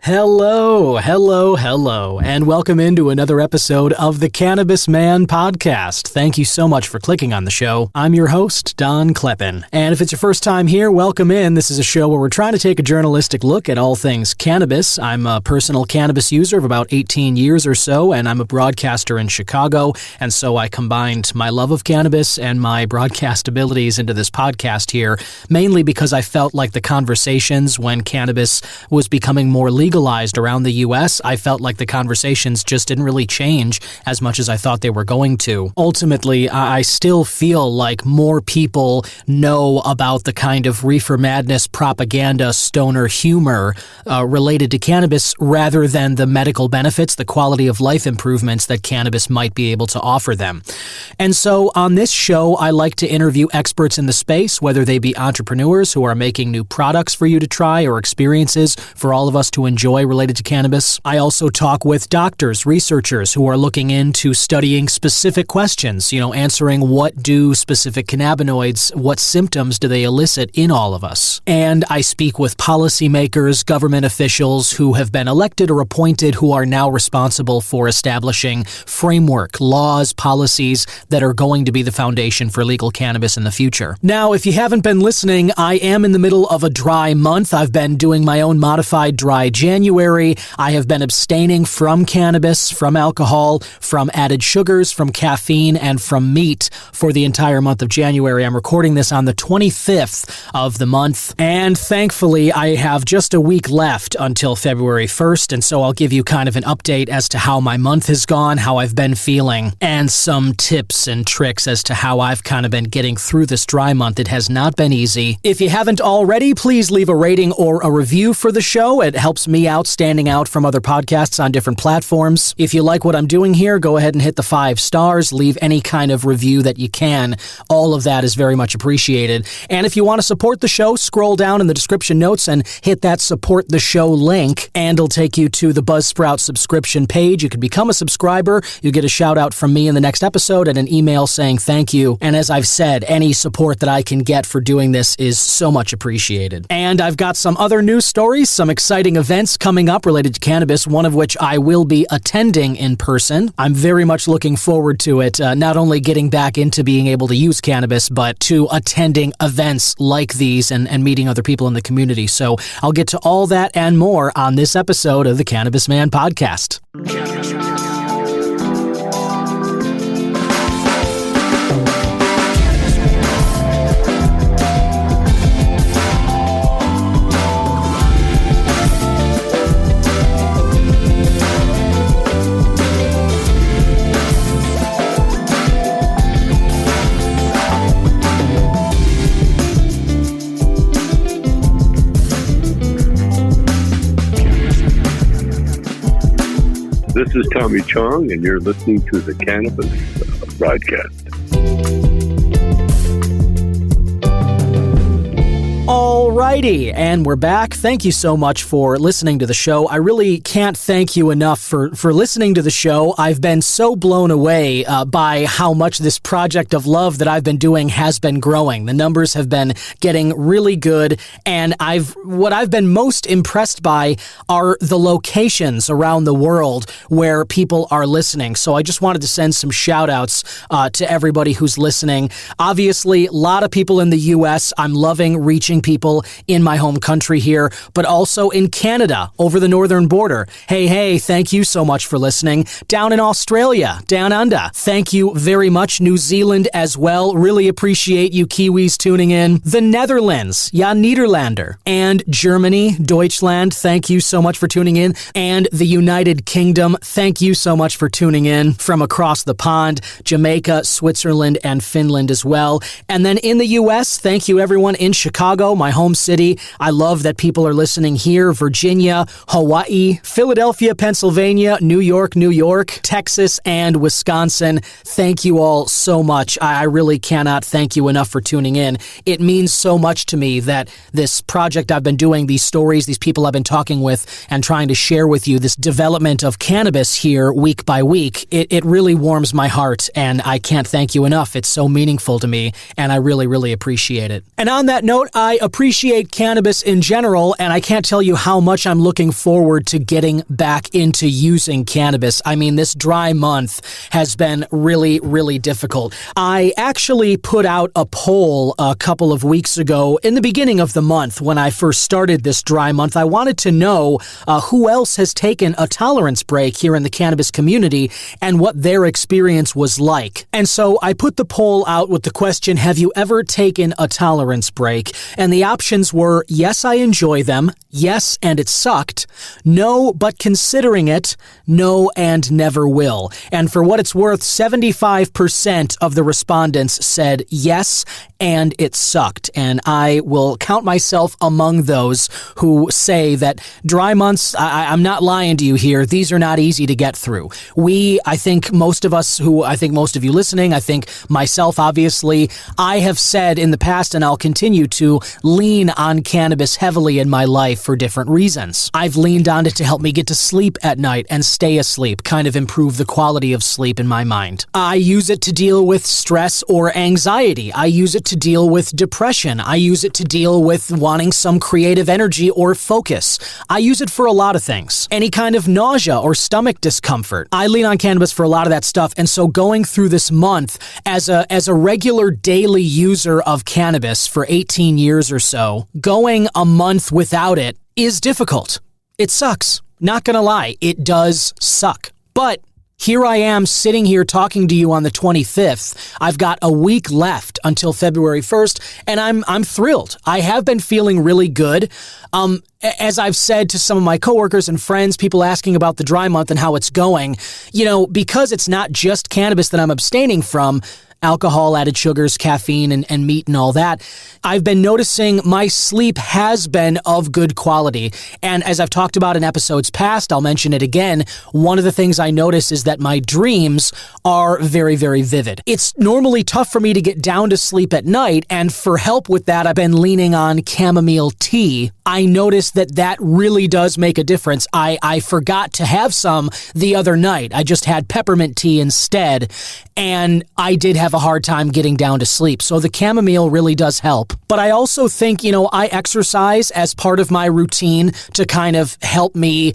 Hello, and welcome into another episode of the Cannabis Man podcast. Thank you so much for clicking on the show. I'm your host, Don Kleppen, and if it's your first time here, welcome in. This is a show where we're trying to take a journalistic look at all things cannabis. I'm a personal cannabis user of about 18 years or so, and I'm a broadcaster in Chicago, and so I combined my love of cannabis and my broadcast abilities into this podcast here, mainly because I felt like the conversations when cannabis was becoming more legalized around the U.S., I felt like the conversations just didn't really change as much as I thought they were going to. Ultimately, I still feel like more people know about the kind of reefer madness propaganda, stoner humor related to cannabis rather than the medical benefits, the quality of life improvements that cannabis might be able to offer them. And so on this show, I like to interview experts in the space, whether they be entrepreneurs who are making new products for you to try or experiences for all of us to enjoy related to cannabis. I also talk with doctors, researchers who are looking into studying specific questions, answering what do specific cannabinoids, what symptoms do they elicit in all of us. And I speak with policymakers, government officials who have been elected or appointed who are now responsible for establishing framework, laws, policies that are going to be the foundation for legal cannabis in the future. Now, if you haven't been listening, I am in the middle of a dry month. I've been doing my own modified dry January. I have been abstaining from cannabis, from alcohol, from added sugars, from caffeine, and from meat for the entire month of January. I'm recording this on the 25th of the month, and thankfully I have just a week left until February 1st, and so I'll give you kind of an update as to how my month has gone, how I've been feeling, and some tips and tricks as to how I've kind of been getting through this dry month. It has not been easy. If you haven't already, please leave a rating or a review for the show. It helps me out, standing out from other podcasts on different platforms. If you like what I'm doing here, go ahead and hit the 5 stars. Leave any kind of review that you can. All of that is very much appreciated. And if you want to support the show, scroll down in the description notes and hit that support the show link, and it'll take you to the Buzzsprout subscription page. You can become a subscriber. You get a shout out from me in the next episode and an email saying thank you. And as I've said, any support that I can get for doing this is so much appreciated. And I've got some other news stories, some exciting events coming up related to cannabis, one of which I will be attending in person. I'm very much looking forward to it, not only getting back into being able to use cannabis, but to attending events like these and meeting other people in the community. So I'll get to all that and more on this episode of the Cannabis Man podcast. This is Tommy Chong, and you're listening to the Cannabis Broadcast. Alrighty, and we're back. Thank you so much for listening to the show. I really can't thank you enough for listening to the show. I've been so blown away by how much this project of love that I've been doing has been growing. The numbers have been getting really good, and what I've been most impressed by are the locations around the world where people are listening. So I just wanted to send some shout outs to everybody who's listening. Obviously, a lot of people in the U.S. I'm loving reaching people in my home country here, but also in Canada, over the northern border. Hey, thank you so much for listening. Down in Australia, down under, thank you very much. New Zealand as well. Really appreciate you Kiwis tuning in. The Netherlands, ja Niederlander. And Germany, Deutschland, thank you so much for tuning in. And the United Kingdom, thank you so much for tuning in. From across the pond, Jamaica, Switzerland, and Finland as well. And then in the U.S., thank you everyone in Chicago, my home city. I love that people are listening here. Virginia, Hawaii, Philadelphia, Pennsylvania, New York, Texas, and Wisconsin. Thank you all so much. I really cannot thank you enough for tuning in. It means so much to me that this project I've been doing, these stories, these people I've been talking with and trying to share with you, this development of cannabis here week by week, it really warms my heart, and I can't thank you enough. It's so meaningful to me, and I really, really appreciate it. And on that note, I I appreciate cannabis in general, and I can't tell you how much I'm looking forward to getting back into using cannabis. I mean, this dry month has been really, really difficult. I actually put out a poll a couple of weeks ago in the beginning of the month when I first started this dry month. I wanted to know who else has taken a tolerance break here in the cannabis community and what their experience was like. And so I put the poll out with the question, have you ever taken a tolerance break? And the options were, yes, I enjoy them, yes, and it sucked, no, but considering it, no, and never will. And for what it's worth, 75% of the respondents said yes, and it sucked. And I will count myself among those who say that dry months, I'm not lying to you here, these are not easy to get through. I think most of us I think most of you listening, I think myself, obviously, I have said in the past, and I'll continue to lean on cannabis heavily in my life for different reasons. I've leaned on it to help me get to sleep at night and stay asleep, kind of improve the quality of sleep in my mind. I use it to deal with stress or anxiety. I use it to deal with depression. I use it to deal with wanting some creative energy or focus. I use it for a lot of things. Any kind of nausea or stomach discomfort. I lean on cannabis for a lot of that stuff, and so going through this month as a regular daily user of cannabis for 18 years or so, going a month without it is difficult. It sucks. Not gonna lie, it does suck. But here I am sitting here talking to you on the 25th. I've got a week left until February 1st, and I'm thrilled. I have been feeling really good. As I've said to some of my coworkers and friends, people asking about the dry month and how it's going, because it's not just cannabis that I'm abstaining from, alcohol, added sugars, caffeine, and meat and all that, I've been noticing my sleep has been of good quality. And as I've talked about in episodes past, I'll mention it again, one of the things I notice is that my dreams are very, very vivid. It's normally tough for me to get down to sleep at night, and for help with that, I've been leaning on chamomile tea. I noticed that really does make a difference. I forgot to have some the other night. I just had peppermint tea instead, and I did have a hard time getting down to sleep. So the chamomile really does help. But I also think, I exercise as part of my routine to kind of help me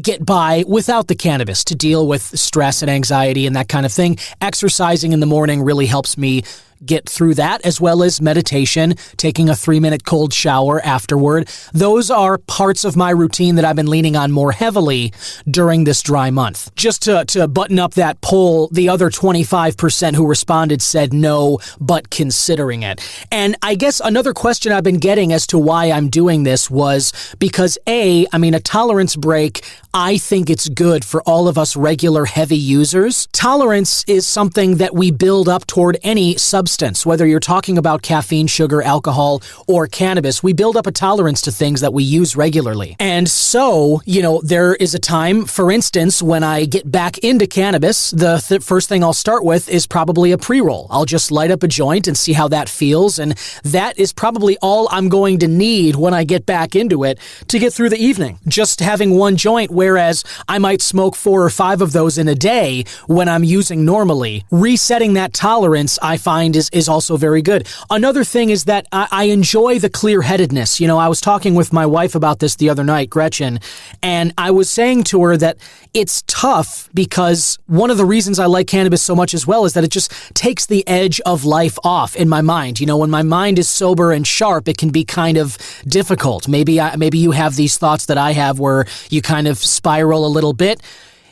get by without the cannabis, to deal with stress and anxiety and that kind of thing. Exercising in the morning really helps me get through that, as well as meditation, taking a 3-minute cold shower afterward. Those are parts of my routine that I've been leaning on more heavily during this dry month. Just to button up that poll, the other 25% who responded said no, but considering it. And I guess another question I've been getting as to why I'm doing this was because a tolerance break, I think it's good for all of us regular heavy users. Tolerance is something that we build up toward any substance, whether you're talking about caffeine, sugar, alcohol, or cannabis. We build up a tolerance to things that we use regularly. And so, there is a time, for instance, when I get back into cannabis, the first thing I'll start with is probably a pre-roll. I'll just light up a joint and see how that feels, and that is probably all I'm going to need when I get back into it to get through the evening. Just having one joint, whereas I might smoke 4 or 5 of those in a day when I'm using normally. Resetting that tolerance, I find, is also very good. Another thing is that I enjoy the clear-headedness. I was talking with my wife about this the other night, Gretchen, and I was saying to her that it's tough because one of the reasons I like cannabis so much as well is that it just takes the edge of life off in my mind. When my mind is sober and sharp, it can be kind of difficult. Maybe you have these thoughts that I have where you kind of spiral a little bit.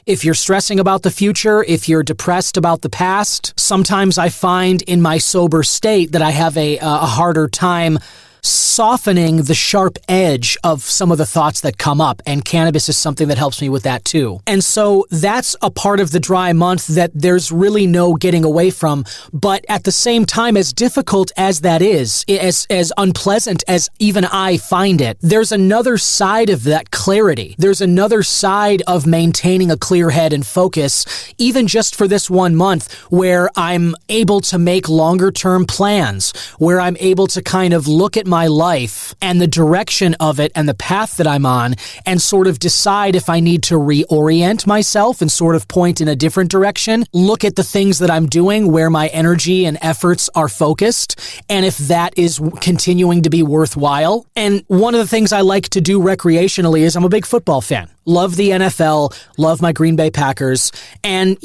If you're stressing about the future, if you're depressed about the past, sometimes I find in my sober state that I have a harder time softening the sharp edge of some of the thoughts that come up, and cannabis is something that helps me with that too. And so that's a part of the dry month that there's really no getting away from, but at the same time, as difficult as that is, as unpleasant as even I find it, there's another side of that clarity. There's another side of maintaining a clear head and focus, even just for this 1 month, where I'm able to make longer term plans, where I'm able to kind of look at my life and the direction of it and the path that I'm on and sort of decide if I need to reorient myself and sort of point in a different direction, look at the things that I'm doing, where my energy and efforts are focused, and if that is continuing to be worthwhile. And one of the things I like to do recreationally is I'm a big football fan. Love the NFL, love my Green Bay Packers. And,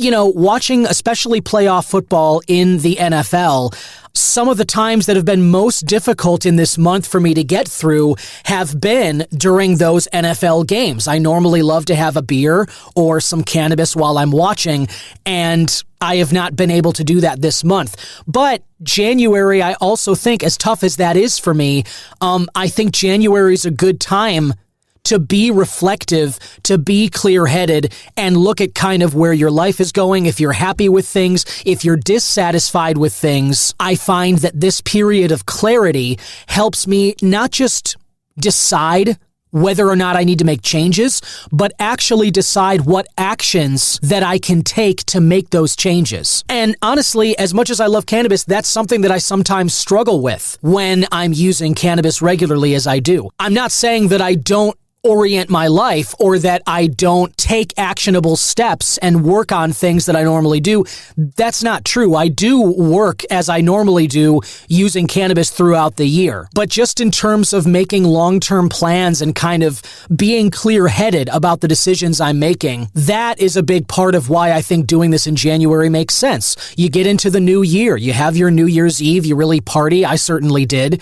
watching especially playoff football in the NFL, some of the times that have been most difficult in this month for me to get through have been during those NFL games. I normally love to have a beer or some cannabis while I'm watching, and I have not been able to do that this month. But January, I also think, as tough as that is for me, I think January is a good time to be reflective, to be clear-headed, and look at kind of where your life is going. If you're happy with things, if you're dissatisfied with things, I find that this period of clarity helps me not just decide whether or not I need to make changes, but actually decide what actions that I can take to make those changes. And honestly, as much as I love cannabis, that's something that I sometimes struggle with when I'm using cannabis regularly as I do. I'm not saying that I don't orient my life or that I don't take actionable steps and work on things that I normally do. That's not true. I do work as I normally do using cannabis throughout the year. But just in terms of making long-term plans and kind of being clear-headed about the decisions I'm making, that is a big part of why I think doing this in January makes sense. You get into the new year, you have your New Year's Eve, you really party. I certainly did.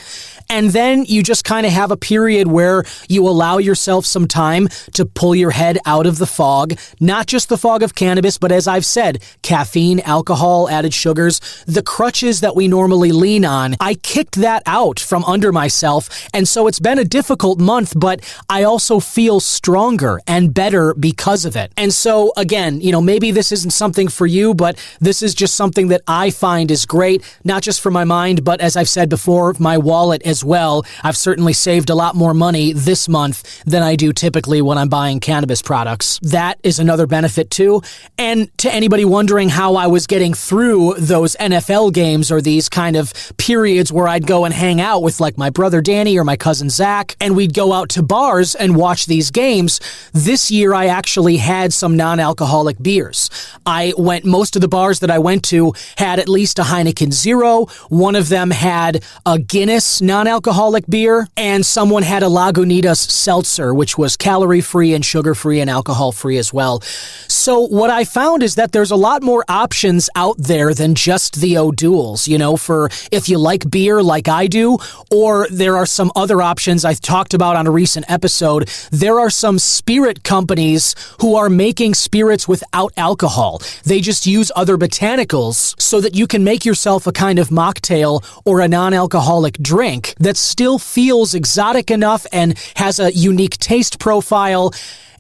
And then you just kind of have a period where you allow yourself some time to pull your head out of the fog, not just the fog of cannabis, but as I've said, caffeine, alcohol, added sugars, the crutches that we normally lean on. I kicked that out from under myself. And so it's been a difficult month, but I also feel stronger and better because of it. And so again, maybe this isn't something for you, but this is just something that I find is great, not just for my mind, but as I've said before, my wallet as well. I've certainly saved a lot more money this month than I do typically when I'm buying cannabis products. That is another benefit too. And to anybody wondering how I was getting through those NFL games or these kind of periods where I'd go and hang out with like my brother Danny or my cousin Zach, and we'd go out to bars and watch these games, this year I actually had some non-alcoholic beers. Most of the bars that I went to had at least a Heineken Zero. One of them had a Guinness non-alcoholic beer, and someone had a Lagunitas seltzer, which was calorie-free and sugar-free and alcohol-free as well. So what I found is that there's a lot more options out there than just the O'Douls, for if you like beer like I do, or there are some other options I talked about on a recent episode. There are some spirit companies who are making spirits without alcohol. They just use other botanicals so that you can make yourself a kind of mocktail or a non-alcoholic drink that still feels exotic enough and has a unique taste profile.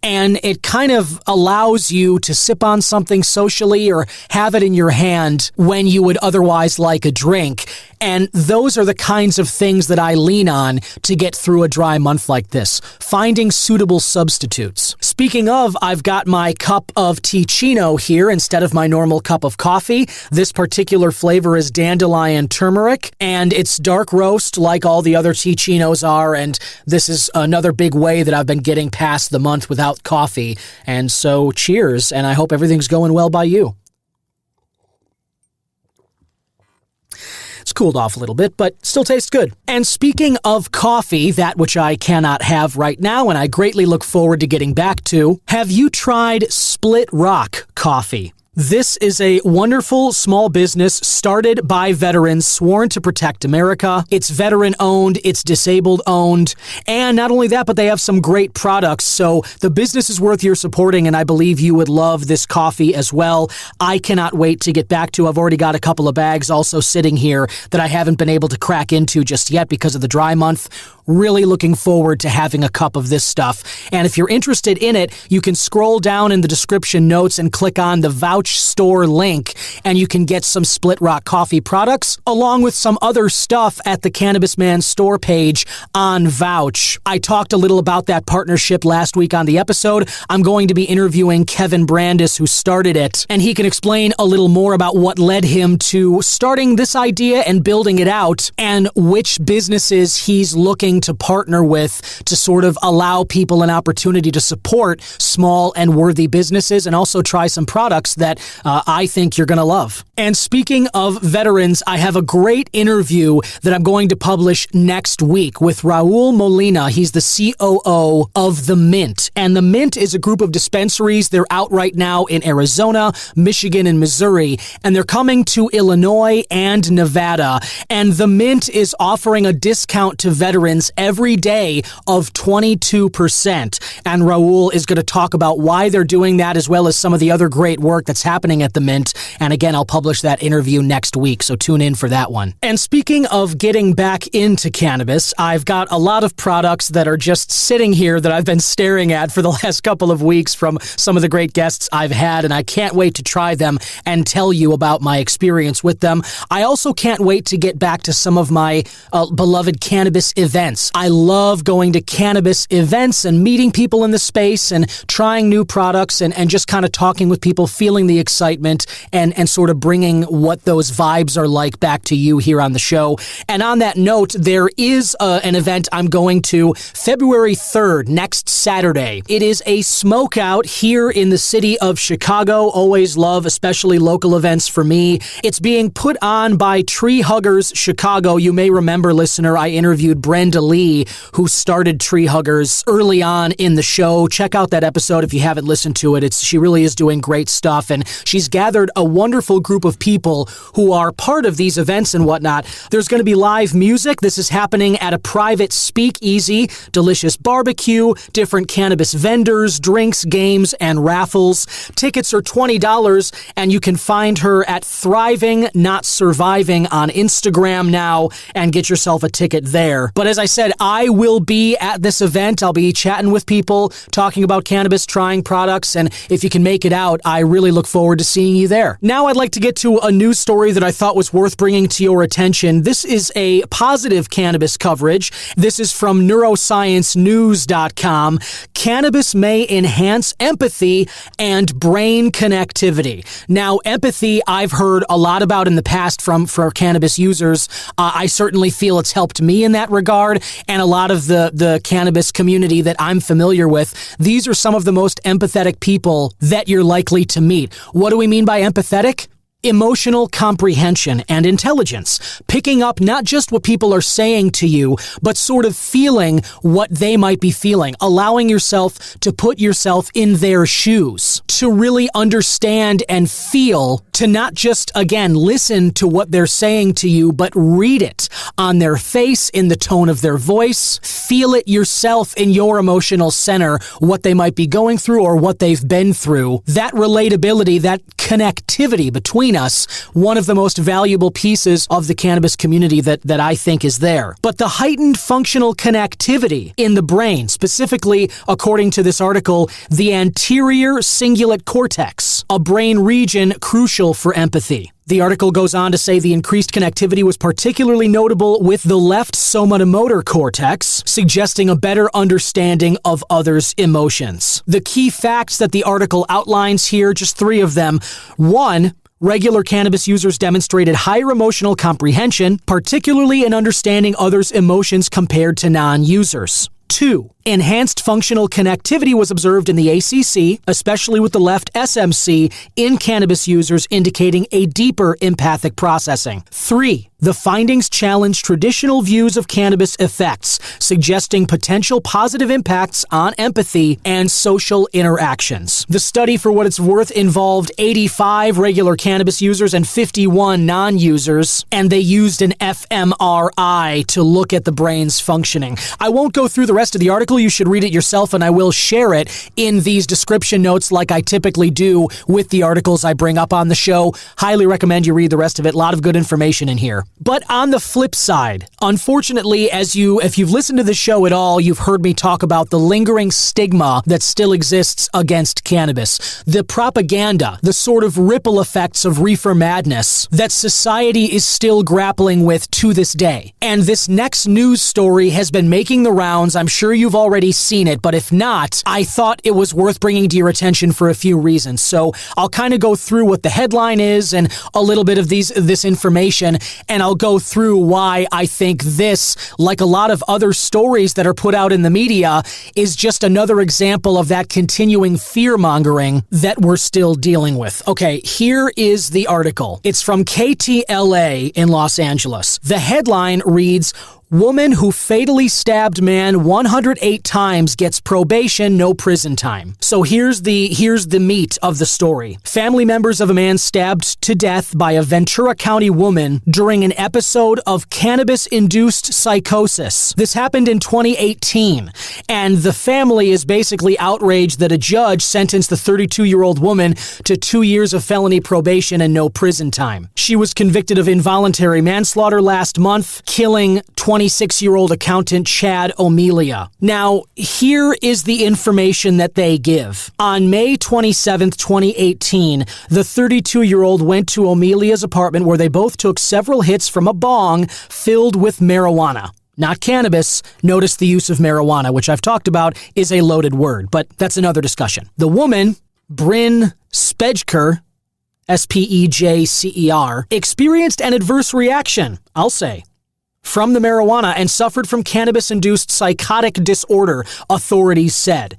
And it kind of allows you to sip on something socially or have it in your hand when you would otherwise like a drink. And those are the kinds of things that I lean on to get through a dry month like this, finding suitable substitutes. Speaking of, I've got my cup of Ticino here instead of my normal cup of coffee. This particular flavor is dandelion turmeric, and it's dark roast like all the other Ticinos are, and this is another big way that I've been getting past the month without coffee. And so cheers, and I hope everything's going well by you. It's cooled off a little bit, but still tastes good. And speaking of coffee, that which I cannot have right now and I greatly look forward to getting back to, have you tried Split Rock coffee? This is a wonderful small business started by veterans sworn to protect America. It's veteran-owned, it's disabled-owned, and not only that, but they have some great products, so the business is worth your supporting, and I believe you would love this coffee as well. I cannot wait to get back to. I've already got a couple of bags also sitting here that I haven't been able to crack into just yet because of the dry month. Really looking forward to having a cup of this stuff. And if you're interested in it, you can scroll down in the description notes and click on the voucher Vouch store link, and you can get some Split Rock Coffee products along with some other stuff at the Cannabis Man store page on Vouch. I talked a little about that partnership last week on the episode. I'm going to be interviewing Kevin Brandis, who started it, and he can explain a little more about what led him to starting this idea and building it out, and which businesses he's looking to partner with to sort of allow people an opportunity to support small and worthy businesses and also try some products that I think you're going to love. And speaking of veterans, I have a great interview that I'm going to publish next week with Raul Molina. He's the COO of The Mint. And The Mint is a group of dispensaries. They're out right now in Arizona, Michigan, and Missouri. And they're coming to Illinois and Nevada. And The Mint is offering a discount to veterans every day of 22%. And Raul is going to talk about why they're doing that, as well as some of the other great work that's happening at The Mint. And again, I'll publish that interview next week, so tune in for that one. And speaking of getting back into cannabis, I've got a lot of products that are just sitting here that I've been staring at for the last couple of weeks from some of the great guests I've had, and I can't wait to try them and tell you about my experience with them. I also can't wait to get back to some of my beloved cannabis events. I love going to cannabis events and meeting people in the space and trying new products and just kind of talking with people, feeling the excitement and sort of bringing what those vibes are like back to you here on the show. And on that note, there is an event I'm going to February 3rd, next Saturday. It is a smoke out here in the city of Chicago. Always love, especially local events for me. It's being put on by Tree Huggers Chicago. You may remember, listener, I interviewed Brenda Lee, who started Tree Huggers early on in the show. Check out that episode if you haven't listened to it. She really is doing great stuff, and she's gathered a wonderful group of people who are part of these events and whatnot. There's going to be live music. This is happening at a private speakeasy, delicious barbecue, different cannabis vendors, drinks, games, and raffles. Tickets are $20, and you can find her at Thriving Not Surviving on Instagram now and get yourself a ticket there. But as I said, I will be at this event. I'll be chatting with people, talking about cannabis, trying products, and if you can make it out, I really look forward to seeing you there. Now I'd like to get to a news story that I thought was worth bringing to your attention. This is a positive cannabis coverage. This is from neurosciencenews.com. Cannabis may enhance empathy and brain connectivity. Now, empathy I've heard a lot about in the past for cannabis users. I certainly feel it's helped me in that regard, and a lot of the cannabis community that I'm familiar with. These are some of the most empathetic people that you're likely to meet. What do we mean by empathetic? Emotional comprehension and intelligence, picking up not just what people are saying to you, but sort of feeling what they might be feeling, allowing yourself to put yourself in their shoes, to really understand and feel, to not just, again, listen to what they're saying to you, but read it on their face, in the tone of their voice, feel it yourself in your emotional center, what they might be going through or what they've been through. That relatability, that connectivity between us, one of the most valuable pieces of the cannabis community that I think is there. But the heightened functional connectivity in the brain, specifically, according to this article, the anterior cingulate cortex, a brain region crucial for empathy. The article goes on to say the increased connectivity was particularly notable with the left somatomotor cortex, suggesting a better understanding of others' emotions. The key facts that the article outlines here, just 3 of them. 1, regular cannabis users demonstrated higher emotional comprehension, particularly in understanding others' emotions compared to non-users. 2, enhanced functional connectivity was observed in the ACC, especially with the left SMC, in cannabis users, indicating a deeper empathic processing. 3, the findings challenge traditional views of cannabis effects, suggesting potential positive impacts on empathy and social interactions. The study, for what it's worth, involved 85 regular cannabis users and 51 non-users, and they used an fMRI to look at the brain's functioning. I won't go through the rest of the article article. You should read it yourself, and I will share it in these description notes like I typically do with the articles I bring up on the show. Highly recommend you read the rest of it. A lot of good information in here. But on the flip side, unfortunately, if you've listened to the show at all, you've heard me talk about the lingering stigma that still exists against cannabis, the propaganda, the sort of ripple effects of reefer madness that society is still grappling with to this day. And this next news story has been making the rounds. I'm sure you've already seen it, but if not, I thought it was worth bringing to your attention for a few reasons. So I'll kind of go through what the headline is and a little bit of this information, and I'll go through why I think this, like a lot of other stories that are put out in the media, is just another example of that continuing fear-mongering that we're still dealing with. Okay, here is the article. It's from KTLA in Los Angeles. The headline reads, "Woman who fatally stabbed man 108 times gets probation, no prison time." So here's the meat of the story. Family members of a man stabbed to death by a Ventura County woman during an episode of cannabis-induced psychosis. This happened in 2018, and the family is basically outraged that a judge sentenced the 32-year-old woman to 2 years of felony probation and no prison time. She was convicted of involuntary manslaughter last month, killing 26-year-old accountant Chad O'Melia. Now, here is the information that they give. On May 27th, 2018, the 32-year-old went to O'Melia's apartment where they both took several hits from a bong filled with marijuana. Not cannabis. Notice the use of marijuana, which I've talked about is a loaded word, but that's another discussion. The woman, Bryn Spejker, Spejcer, experienced an adverse reaction, I'll say, from the marijuana and suffered from cannabis-induced psychotic disorder, authorities said.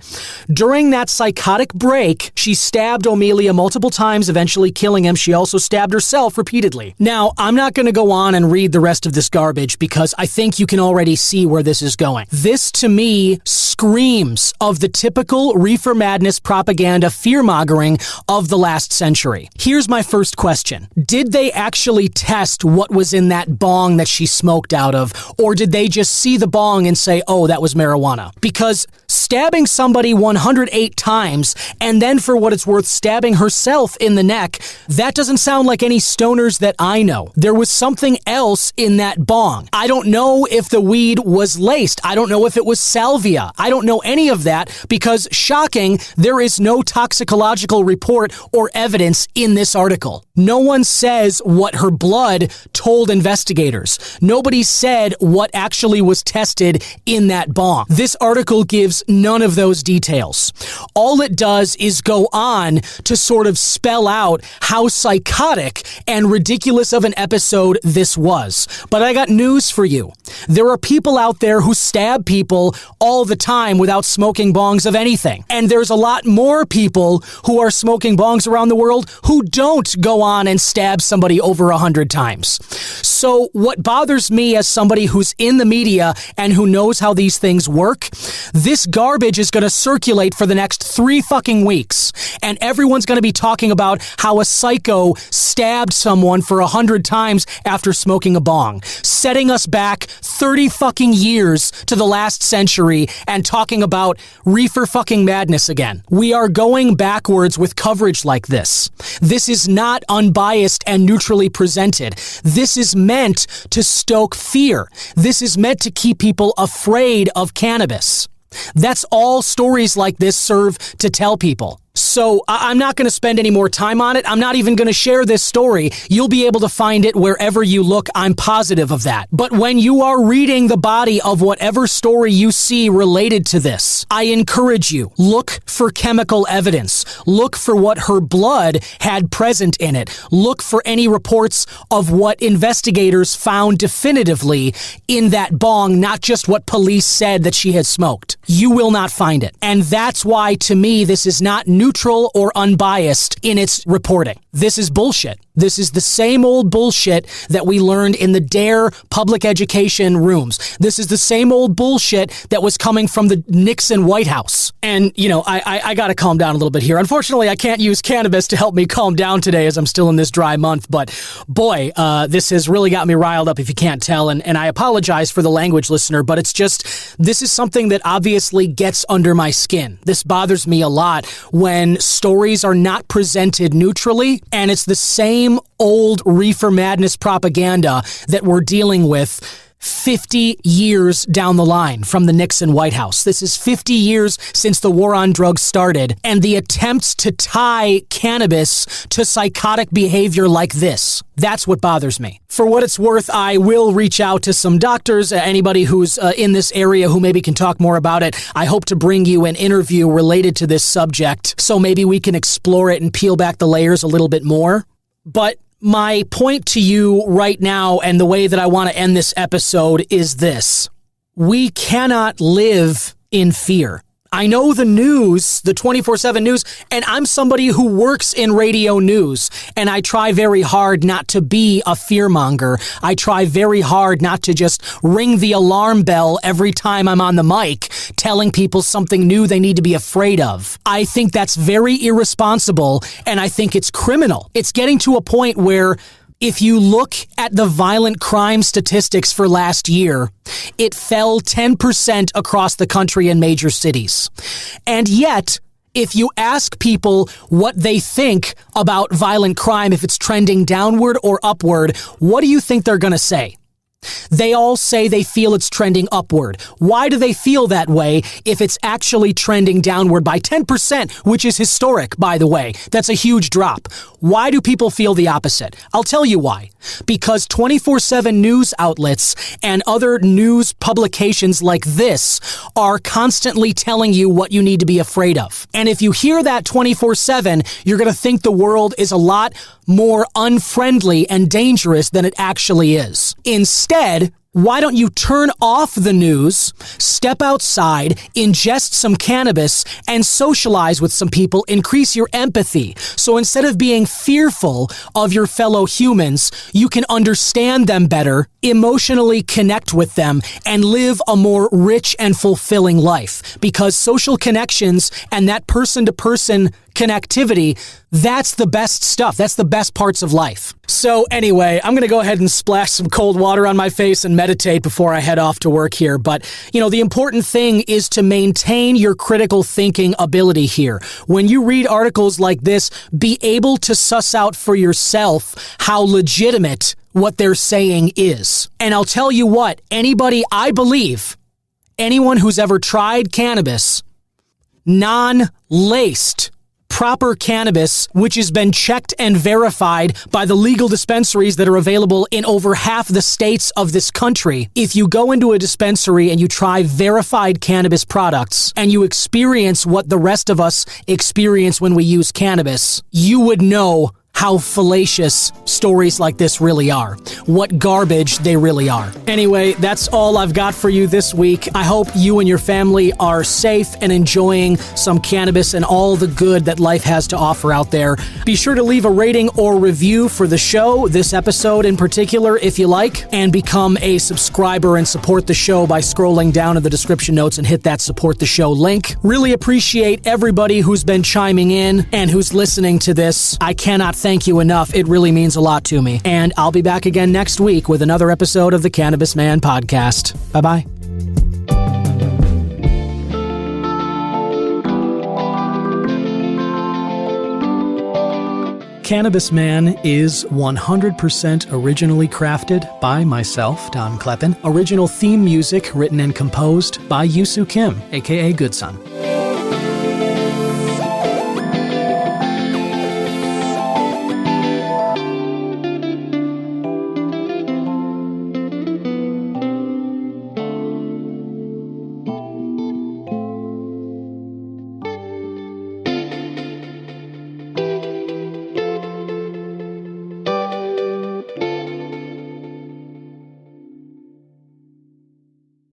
During that psychotic break, she stabbed O'Melia multiple times, eventually killing him. She also stabbed herself repeatedly. Now, I'm not going to go on and read the rest of this garbage because I think you can already see where this is going. This, to me, screams of the typical reefer madness propaganda fear-mongering of the last century. Here's my first question. Did they actually test what was in that bong that she smoked out of, or did they just see the bong and say, oh, that was marijuana? Because stabbing somebody 108 times and then, for what it's worth, stabbing herself in the neck, that doesn't sound like any stoners that I know. There was something else in that bong. I don't know if the weed was laced. I don't know if it was salvia. I don't know any of that because, shocking, there is no toxicological report or evidence in this article. No one says what her blood told investigators. Nobody said what actually was tested in that bong. This article gives none of those details. All it does is go on to sort of spell out how psychotic and ridiculous of an episode this was. But I got news for you. There are people out there who stab people all the time without smoking bongs of anything. And there's a lot more people who are smoking bongs around the world who don't go on and stab somebody over 100 times. So what bothers me as somebody who's in the media and who knows how these things work, this garbage is going to circulate for the next 3 fucking weeks. And everyone's going to be talking about how a psycho stabbed someone for 100 times after smoking a bong, setting us back 30 fucking years to the last century and talking about reefer fucking madness again. We are going backwards with coverage like this. This is not unbiased and neutrally presented. This is meant to stoke fear. This is meant to keep people afraid of cannabis. That's all stories like this serve to tell people. So I'm not going to spend any more time on it. I'm not even going to share this story. You'll be able to find it wherever you look. I'm positive of that. But when you are reading the body of whatever story you see related to this, I encourage you, look for chemical evidence. Look for what her blood had present in it. Look for any reports of what investigators found definitively in that bong, not just what police said that she had smoked. You will not find it. And that's why, to me, this is not neutrally neutral or unbiased in its reporting. This is bullshit. This is the same old bullshit that we learned in the DARE public education rooms. This is the same old bullshit that was coming from the Nixon White House. And, I got to calm down a little bit here. Unfortunately, I can't use cannabis to help me calm down today as I'm still in this dry month. But boy, this has really got me riled up if you can't tell. And I apologize for the language, listener, but it's just, this is something that obviously gets under my skin. This bothers me a lot when stories are not presented neutrally, and it's the same old reefer madness propaganda that we're dealing with 50 years down the line from the Nixon White House. This is 50 years since the war on drugs started, and the attempts to tie cannabis to psychotic behavior like this. That's what bothers me. For what it's worth, I will reach out to some doctors, anybody who's in this area who maybe can talk more about it. I hope to bring you an interview related to this subject, so maybe we can explore it and peel back the layers a little bit more. But my point to you right now, and the way that I want to end this episode, is this. We cannot live in fear. I know the news, the 24/7 news, and I'm somebody who works in radio news, and I try very hard not to be a fearmonger. I try very hard not to just ring the alarm bell every time I'm on the mic, telling people something new they need to be afraid of. I think that's very irresponsible, and I think it's criminal. It's getting to a point where if you look at the violent crime statistics for last year, it fell 10% across the country in major cities. And yet, if you ask people what they think about violent crime, if it's trending downward or upward, what do you think they're going to say? They all say they feel it's trending upward. Why do they feel that way if it's actually trending downward by 10%, which is historic, by the way? That's a huge drop. Why do people feel the opposite? I'll tell you why. Because 24/7 news outlets and other news publications like this are constantly telling you what you need to be afraid of. And if you hear that 24/7, you're going to think the world is a lot more unfriendly and dangerous than it actually is. Instead, why don't you turn off the news, step outside, ingest some cannabis, and socialize with some people, increase your empathy. So instead of being fearful of your fellow humans, you can understand them better, emotionally connect with them, and live a more rich and fulfilling life. Because social connections and that person-to-person connectivity, that's the best stuff. That's the best parts of life. So anyway, I'm going to go ahead and splash some cold water on my face and meditate before I head off to work here. But, the important thing is to maintain your critical thinking ability here. When you read articles like this, be able to suss out for yourself how legitimate what they're saying is. And I'll tell you what, I believe, anyone who's ever tried cannabis, non-laced, proper cannabis, which has been checked and verified by the legal dispensaries that are available in over half the states of this country. If you go into a dispensary and you try verified cannabis products and you experience what the rest of us experience when we use cannabis, you would know how fallacious stories like this really are, what garbage they really are. Anyway, that's all I've got for you this week. I hope you and your family are safe and enjoying some cannabis and all the good that life has to offer out there. Be sure to leave a rating or review for the show, this episode in particular, if you like, and become a subscriber and support the show by scrolling down in the description notes and hit that support the show link. Really appreciate everybody who's been chiming in and who's listening to this. I cannot thank you enough. It really means a lot to me. And I'll be back again next week with another episode of the Cannabis Man podcast. Bye-bye. Cannabis Man is 100% originally crafted by myself, Don Kleppen. Original theme music written and composed by Yusu Kim, aka Goodson.